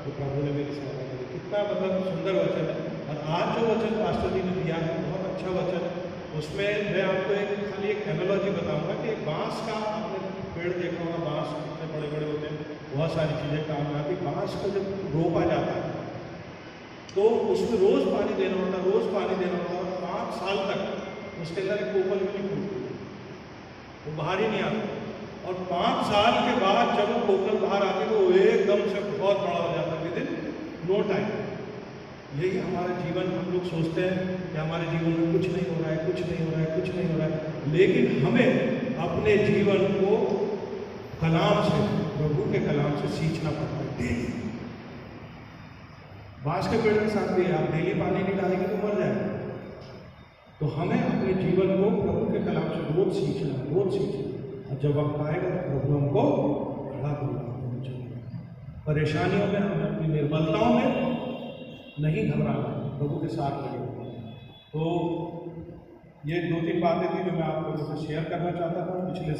तो प्रभु ने मेरी सहायता करी। कितना मतलब सुंदर वचन है। और आज जो वचन पास्टर जी ने दिया है बहुत अच्छा वचन है। उसमें मैं आपको खाली एक एनालॉजी बताऊंगा कि एक बांस का आपने पेड़ देखा होगा, बांस कितने बड़े बड़े होते हैं, बहुत सारी चीज़ें काम में आती। बांस को जब रोपा जाता है तो उसमें रोज़ पानी देना होता है, रोज़ पानी देना होता है, और 5 साल तक उसके अंदर एक कोपल भी नहीं फूटती, वो बाहर ही नहीं आता। और 5 साल के बाद जब वो कोपल बाहर आती है तो वो एकदम से बहुत बड़ा हो जाता है विदिन नो टाइम। यही हमारा जीवन, हम लोग सोचते हैं कि हमारे जीवन में कुछ नहीं हो रहा है, कुछ नहीं हो रहा है, कुछ नहीं हो रहा है, लेकिन हमें अपने जीवन को कलाम से, प्रभु के कलाम से सींचना पड़ता है डेली। बांस के पेड़ के साथ भी आप डेली पानी नहीं डालेंगे तो मर जाएगा। तो हमें अपने जीवन को प्रभु के कलाम से रोज सींचना, रोज सींचना। और जब वक्त आएगा तो प्रभु हमको खड़ा करेगा। परेशानियों में, हमें अपनी निर्बलताओं में नहीं घबराना, प्रभु के साथ लगे। तो ये 2-3 बातें थी जो मैं आप लोगों से शेयर करना चाहता था। पिछले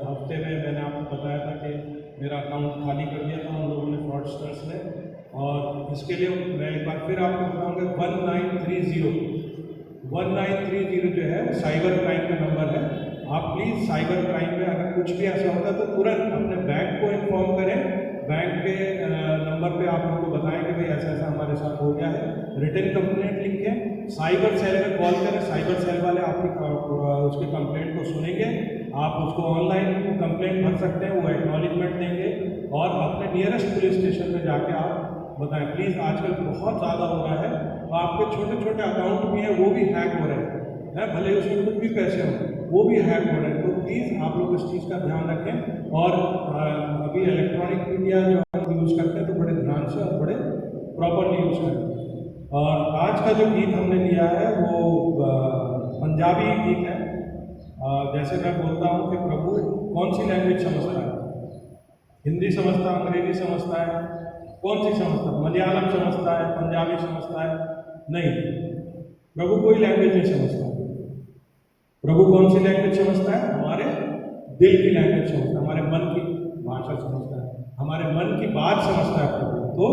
हफ्ते में मैंने आपको बताया था कि मेरा अकाउंट खाली कर दिया था उन लोगों ने, फ्रॉडस्टर्स ने। और इसके लिए मैं एक बार फिर आपको बताऊंगा, 1930 जो है साइबर क्राइम का नंबर है। आप प्लीज़ साइबर क्राइम में अगर कुछ भी ऐसा होता है तो तुरंत अपने बैंक को इन्फॉर्म करें। बैंक के नंबर पे आप लोगों को बताएं कि भाई ऐसा ऐसा हमारे साथ हो गया है। रिटन कंप्लेंट लिखें, साइबर सेल में कॉल करें, साइबर सेल वाले आपकी उसकी कंप्लेंट को सुनेंगे। आप उसको ऑनलाइन कंप्लेंट भर सकते हैं, वो एक्नॉलेजमेंट देंगे। और अपने नियरेस्ट पुलिस स्टेशन में जाके आप बताएं। प्लीज़ आजकल बहुत ज़्यादा हो रहा है, तो आपके छोटे छोटे अकाउंट भी हैं वो भी हैक हो रहे हैं, भले ही उसमें कुछ भी पैसे हों वो भी हैक हो रहे हैं। तो प्लीज़ आप लोग इस चीज़ का ध्यान रखें। और अभी इलेक्ट्रॉनिक मीडिया जो हम यूज़ करते हैं तो बड़े ध्यान से और बड़े प्रॉपरली यूज़ करें। और आज का जो गीत हमने लिया है वो पंजाबी गीत है। जैसे मैं बोलता हूँ कि प्रभु कौन सी लैंग्वेज समझता है, हिंदी समझता है, अंग्रेजी समझता है, कौन सी समझता है, मलयालम समझता है, पंजाबी समझता है? नहीं, प्रभु कोई लैंग्वेज नहीं समझता। प्रभु कौन सी लैंग्वेज समझता है? हमारे दिल की लैंग्वेज समझता है, हमारे मन की भाषा समझता है, हमारे मन की बात समझता है प्रभु। तो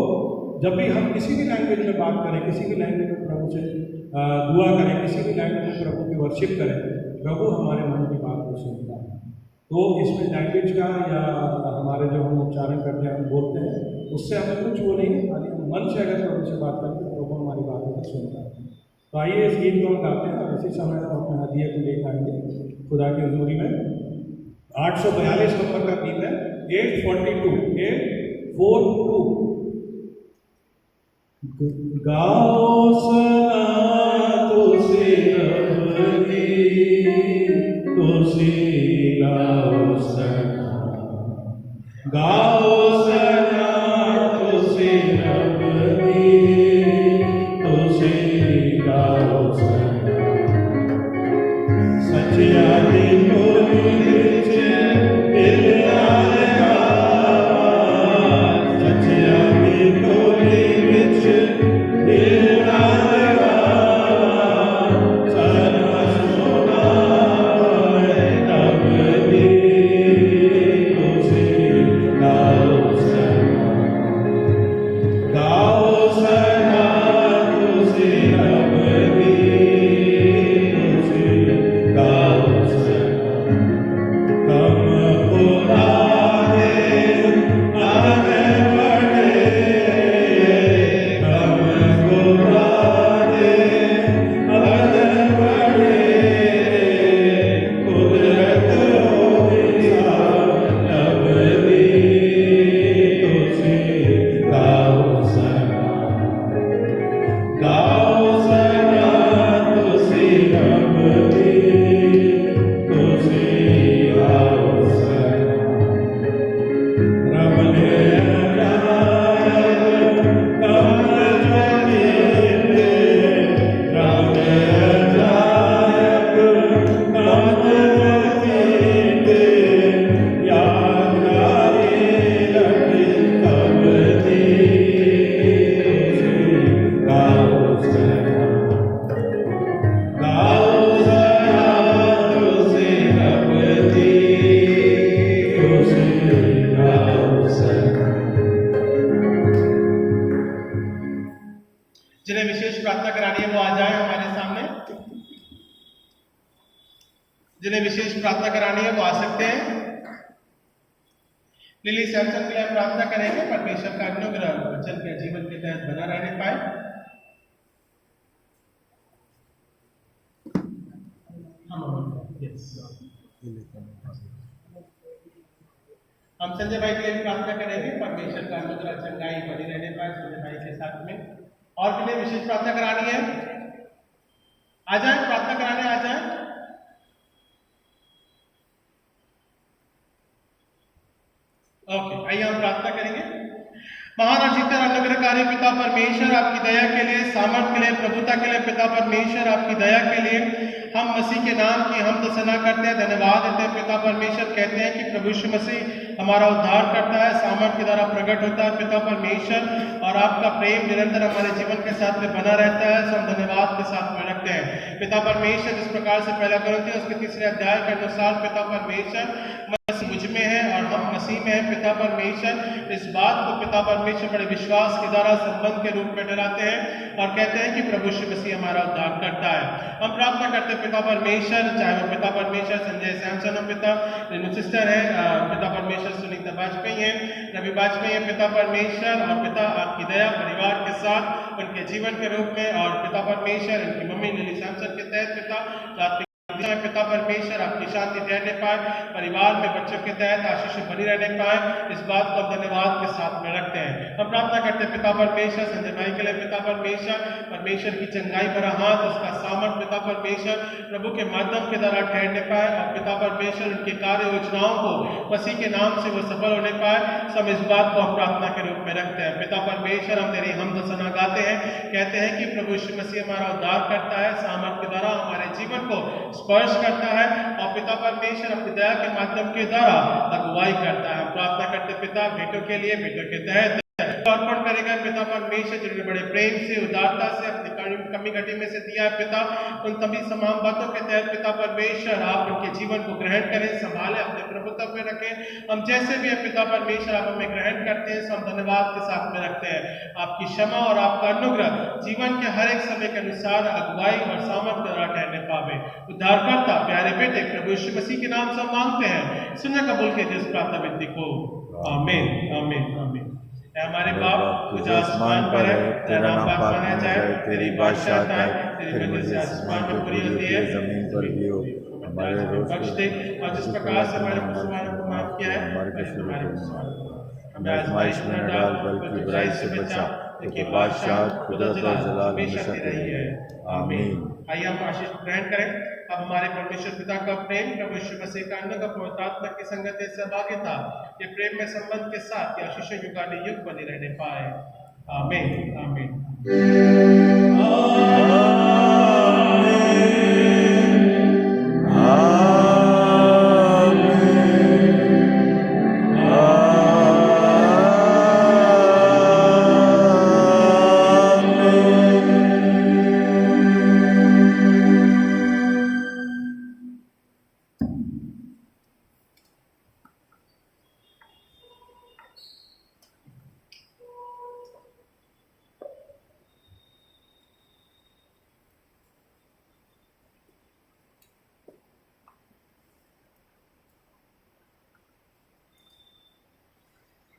जब भी हम किसी भी लैंग्वेज में बात करें, किसी भी लैंग्वेज में प्रभु से दुआ करें, किसी भी लैंग्वेज में प्रभु की वर्शिप करें, प्रभु हमारे मन की बात को सुनता है। तो इसमें लैंग्वेज का या हमारे जो हम उच्चारण करते हैं, हम बोलते हैं, उससे हमें कुछ वो नहीं है। खाली मन से अगर प्रभु से बात करते हैं प्रभु हमारी बातों को सुनता है। तो आइए इस गीत को हम गाते हैं और इसी समय हम अपने हदिये को लेकर आएंगे खुदा की हजूरी में। 842 नंबर का गीत है, 842। गाओ सना तुसी रबनी, तुसी गाओ सना, गाओ सना तुसी रबनी, तुसी गाओ सना। सच्चा दी बोली विच दिल नाल गावा, सच्चा दी बोली विच दिल नाल गावा, सना सोना है रब दी, तुसी गाओ प्रार्थना करानी है वो आ जाए हमारे सामने। जिन्हें विशेष प्रार्थना करानी है वो आ सकते हैं। लिली सैमसन के लिए प्रार्थना करेंगे, परमेश्वर का अनुग्रह वचन के जीवन के तहत बना रहने पाए। हम संजय भाई के लिए प्रार्थना करेंगे, परमेश्वर का अनुग्रह चंगाई बनी रहने पाए संजय भाई के साथ में। और के लिए विशेष प्रार्थना करानी है, आ जाए प्रार्थना कराने, आ जाए। ओके, आइए हम प्रार्थना करेंगे। महान और जीते अनुग्रहकारी पिता परमेश्वर, आपकी दया के लिए, सामर्थ के लिए, प्रभुता के लिए पिता परमेश्वर, आपकी दया के लिए हम मसीह के नाम की हम सना करते हैं, धन्यवाद देते हैं पिता परमेश्वर। कहते हैं कि प्रभु यीशु मसीह हमारा उद्धार करता है, सामर्थ के द्वारा प्रकट होता है पिता परमेश्वर, और आपका प्रेम निरंतर हमारे जीवन के साथ में बना रहता है। सो हम धन्यवाद के साथ में रखते हैं पिता परमेश्वर। जिस प्रकार से पहला करते हैं उसके 3 अध्याय के अनुसार पिता परमेश्वर मुझ में है और हम मसीह में है पिता परमेश्वर। इस बात को पिता परमेश्वर बड़े विश्वास के द्वारा संबंध के रूप में डराते हैं और कहते हैं कि प्रभु यीशु मसीह हमारा उद्धार करता है। हम प्रार्थना करते हैं पिता परमेश्वर, चाहे वो पिता परमेश्वर संजय सैमसन हो पिता, रेनू सिस्टर है, पिता परमेश्वर सुनीता वाजपेयी है, रवि वाजपेयी है पिता परमेश्वर, और पिता आपकी दया परिवार के साथ उनके जीवन के रूप में, और पिता परमेश्वर उनकी मम्मी लिली सैमसन के तहत पिता पिता परमेश्वर आपकी शांति रहने पाए, परिवार में बच्चों के तहत आशीष बनी रहने पाए। इस बात को हम धन्यवाद के साथ में रखते हैं। हम प्रार्थना करते हैं पिता परमेश्वर संजय भाई के लिए पिता परमेश्वर, परमेश्वर की चंगाई भरा हाथ, उसका सामर्थ पिता परमेश्वर प्रभु के माध्यम के द्वारा ठहरने पाए, और पिता परमेश्वर उनकी कार्य योजनाओं को मसीह के नाम से वो सफल होने पाए। सब इस बात को हम प्रार्थना के रूप में रखते हैं पिता परमेश्वर। हम तेरी हमद सना गाते हैं, कहते हैं कि प्रभु यीशु मसीह हमारा उद्धार करता है, सामर्थ के द्वारा हमारे जीवन को स्पर्श करता है, और पिता परमेश्वर अपनी दया के माध्यम के द्वारा अगुवाई करता है। प्रार्थना करते पिता बेटों के लिए, बेटों के तहत अर्पण करेगा पिता परमेश्वर, जिन्होंने बड़े प्रेम से उदारता से अपनी कमी घटी में से दिया है पिता, उन तभी तमाम बातों के तहत पिता परमेश्वर आप उनके जीवन को ग्रहण करें, संभाले, अपने प्रभुत्व में रखें। हम जैसे भी है पिता परमेश्वर आप हमें ग्रहण करते हैं, हम धन्यवाद के साथ में रखते हैं। आपकी क्षमा और आपका अनुग्रह जीवन के हर एक समय के अनुसार अगुवाई और सामर्थ्य द्वारा ठहरने पावे। उद्धारकर्ता प्यारे बेटे प्रभु यीशु मसीह के नाम से मांगते हैं, सुनने कबूल कीजिए इस प्रार्थना विनती को। आमीन आमीन आमीन। हमारे बाप जो आसमान पर है, तेरा नाम पाक माना जाए, तेरी बादशाहत आए, तेरी मर्जी आसमान में पूरी होती है, जमीन पर भी हो। हमारे रोज बख्श दे, और जिस प्रकार से हमारे मुसलमानों को माफ किया है, हमें आजमाइश में न डाल, बल्कि बुराई से बचा, क्योंकि बादशाहत, कुदरत और जलाल हमेशा तेरी है। आमीन। आइए हम आशीष ग्रहण करें। अब हमारे परमेश्वर पिता का प्रेम, प्रभु यीशु मसीह का अन्य का पवित्र आत्मा की संगत सहभागिता, ये प्रेम में संबंध के साथ ये आशीष युगानुयुग बनी रहने पाए। आमीन आमीन।